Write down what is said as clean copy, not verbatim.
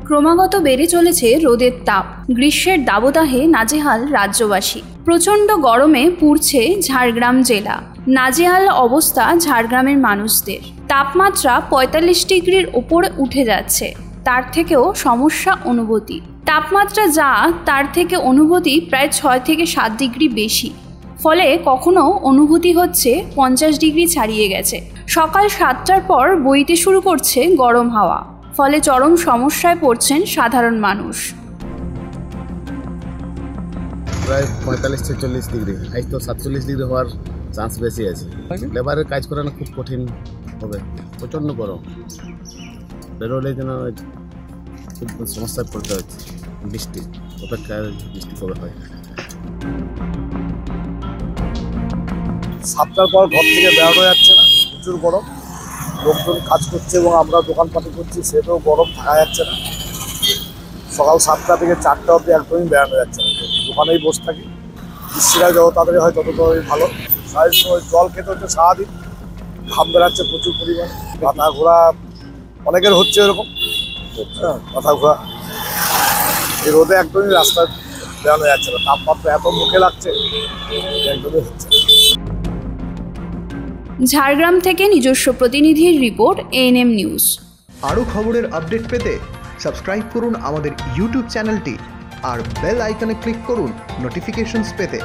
ক্রমাগত বেড়ে চলেছে রোদের তাপ। গ্রীষ্মের দাবদাহে নাজেহাল রাজ্যবাসী। প্রচণ্ড গরমে পুড়ছে ঝাড়গ্রাম জেলা। নাজেহাল অবস্থা ঝাড়গ্রামের মানুষদের। তাপমাত্রা ৪৫ ডিগ্রির ওপরে উঠে যাচ্ছে। তার থেকেও সমস্যা অনুভূতি। তাপমাত্রা যা তার থেকে অনুভূতি প্রায় ৬ থেকে ৭ ডিগ্রি বেশি। ফলে কখনো অনুভূতি হচ্ছে ৫০ ডিগ্রি ছাড়িয়ে গেছে। সকাল ৭টার পর বইতে শুরু করছে গরম হাওয়া। ফলে চরম সমস্যায় পড়ছেন সাধারণ মানুষ। প্রায় ৪৫-৪৬ ডিগ্রি, আজ তো ৪৭ ডিগ্রি হওয়ার চান্স বেশি আছে। লেবারের কাজ করানো খুব কঠিন হবে, প্রচণ্ড গরম। বেরোলে যেন খুব সমস্যায় পড়তে হচ্ছে। বৃষ্টি অপেক্ষায়, বৃষ্টি কবে হয়। ৭টার পর ঘর থেকে বেরোনো যাচ্ছে না, প্রচুর গরম। লোকজন কাজ করছে এবং আমরা দোকানপাটি করছি, সেটাও গরম, থাকা যাচ্ছে না। সকাল ৭টা থেকে ৪টা অবধি একদমই বেরোনো যাচ্ছে না, দোকানেই বসে থাকি। বৃষ্টিটা যত তাড়াতাড়ি হয় তত তাড়াতাড়ি ভালো। সারাদিন সময় জল খেতে হচ্ছে, সারাদিন ঘাম বেড়াচ্ছে প্রচুর পরিমাণে। মাথা ঘোরা অনেকের হচ্ছে, এরকম মাথা ঘোরা। এই রোদে একদমই রাস্তায় বেরোনো যাচ্ছে না, তাপমাত্রা এত মুখে লাগছে, একদমই হচ্ছে। ঝাড়গ্রাম থেকে নিজস্ব প্রতিনিধির রিপোর্ট, এএনএম নিউজ। আরও খবরের আপডেট পেতে সাবস্ক্রাইব করুন আমাদের ইউটিউব চ্যানেলটি আর বেল আইকনে ক্লিক করুন নোটিফিকেশনস পেতে।